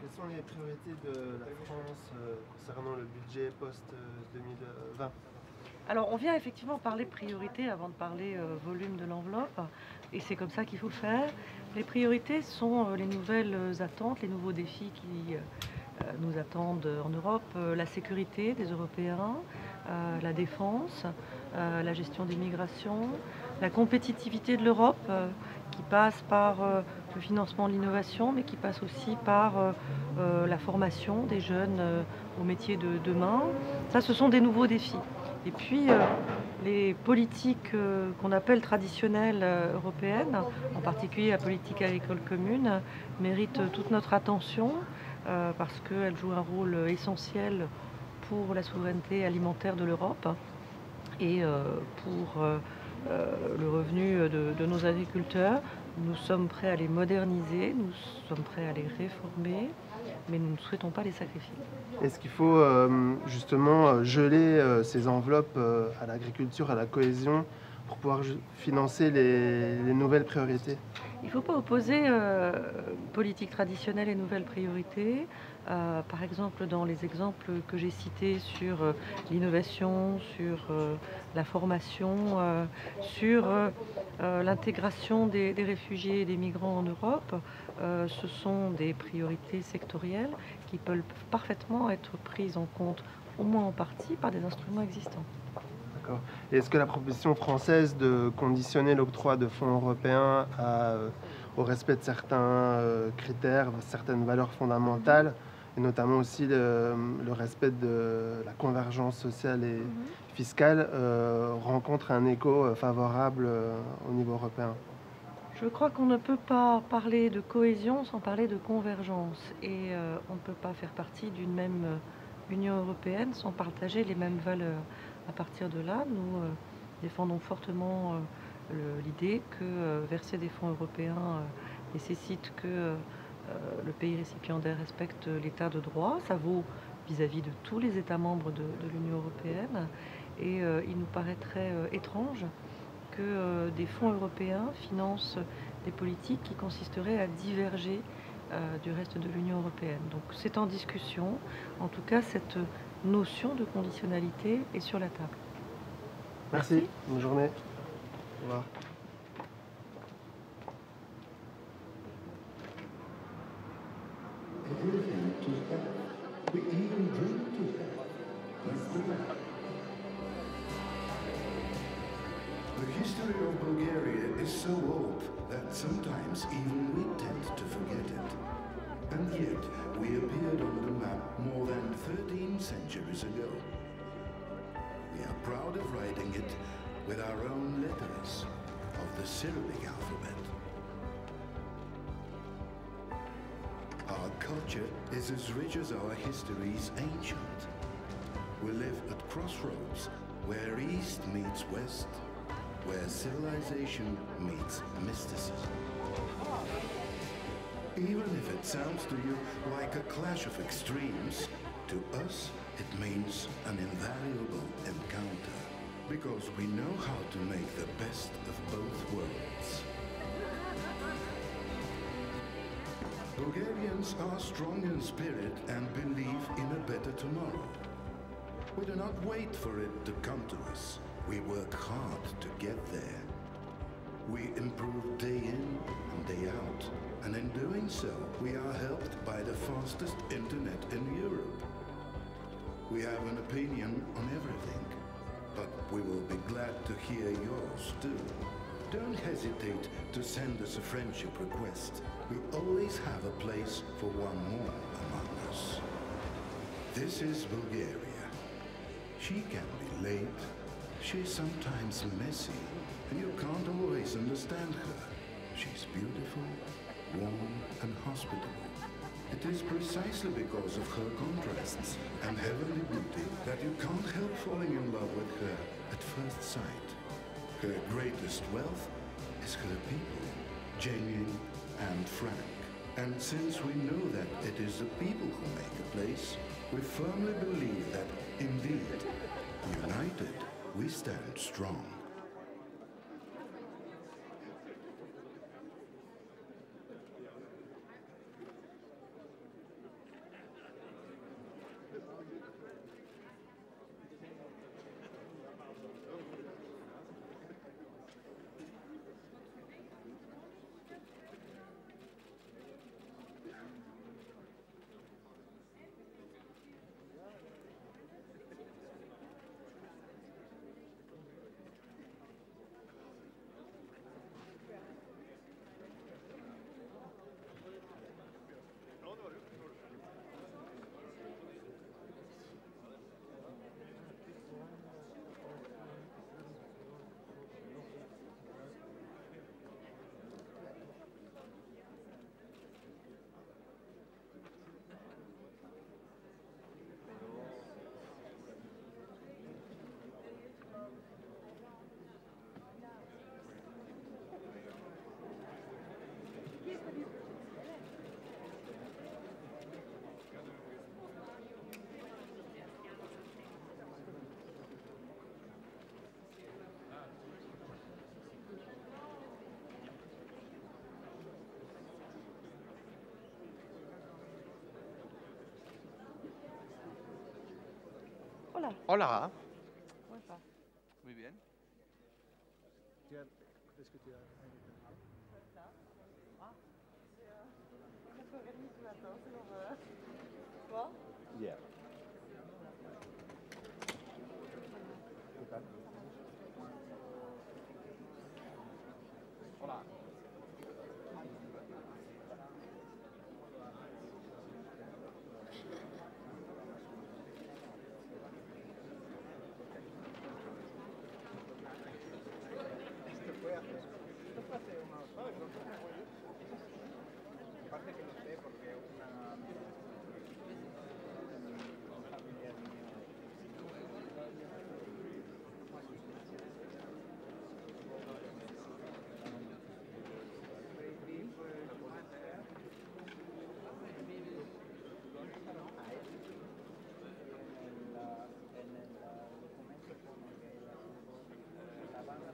Quelles sont les priorités de la France concernant le budget post-2020? Alors, on vient effectivement parler priorité avant de parler volume de l'enveloppe, et c'est comme ça qu'il faut faire. Les priorités sont les nouvelles attentes, les nouveaux défis qui nous attendent en Europe, la sécurité des Européens, la défense, la gestion des migrations, la compétitivité de l'Europe, qui passe par le financement de l'innovation, mais qui passe aussi par la formation des jeunes aux métiers de demain. Ça, ce sont des nouveaux défis. Et puis, les politiques qu'on appelle traditionnelles européennes, en particulier la politique agricole commune, méritent toute notre attention parce qu'elle joue un rôle essentiel pour la souveraineté alimentaire de l'Europe et pour le revenu de nos agriculteurs. Nous sommes prêts à les moderniser, nous sommes prêts à les réformer, mais nous ne souhaitons pas les sacrifier. Est-ce qu'il faut justement geler ces enveloppes à l'agriculture, à la cohésion, pour pouvoir financer les nouvelles priorités? Il ne faut pas opposer politique traditionnelle et nouvelles priorités. Par exemple, dans les exemples que j'ai cités sur l'innovation, sur la formation, sur l'intégration des réfugiés et des migrants en Europe, ce sont des priorités sectorielles qui peuvent parfaitement être prises en compte, au moins en partie, par des instruments existants. D'accord. Et est-ce que la proposition française de conditionner l'octroi de fonds européens au respect de certains critères, certaines valeurs fondamentales, et notamment aussi le respect de la convergence sociale et fiscale, rencontre un écho favorable au niveau européen? Je crois qu'on ne peut pas parler de cohésion sans parler de convergence. Et on ne peut pas faire partie d'une même Union européenne sans partager les mêmes valeurs. À partir de là, nous défendons fortement l'idée que verser des fonds européens nécessite que le pays récipiendaire respecte l'état de droit. Ça vaut vis-à-vis de tous les États membres de l'Union européenne. Et il nous paraîtrait étrange que des fonds européens financent des politiques qui consisteraient à diverger du reste de l'Union européenne. Donc c'est en discussion. En tout cas, cette notion de conditionnalité est sur la table. Merci. Bonne journée. Au revoir. The history of Bulgaria is so old that sometimes even we tend to forget it. And yet, we appeared on the map more than 13 centuries ago. We are proud of writing it with our own letters of the Cyrillic alphabet. Our culture is as rich as our history is ancient. We live at crossroads where East meets West, where civilization meets mysticism. Even if it sounds to you like a clash of extremes, to us it means an invaluable encounter, because we know how to make the best of both worlds. Bulgarians are strong in spirit and believe in a better tomorrow. We do not wait for it to come to us. We work hard to get there. We improve day in and day out, and in doing so, we are helped by the fastest internet in Europe. We have an opinion on everything, but we will be glad to hear yours too. Don't hesitate to send us a friendship request. We always have a place for one more among us. This is Bulgaria. She can be late. She's sometimes messy, and you can't always understand her. She's beautiful, warm, and hospitable. It is precisely because of her contrasts and heavenly beauty that you can't help falling in love with her at first sight. Her greatest wealth is her people, genuine and frank. And since we know that it is the people who make a place, we firmly believe that, indeed, united, we stand strong. Hola. Hola. ¿Cómo estás? Muy bien. Yeah. Hola. Aparte que no sé, porque una familiar mío. En el documento pone que la banda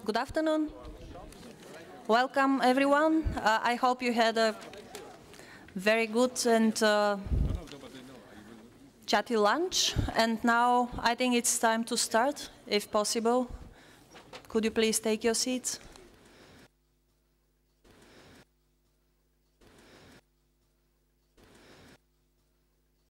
Good afternoon. Welcome, everyone. I hope you had a very good and chatty lunch. And now I think it's time to start, if possible. Could you please take your seats?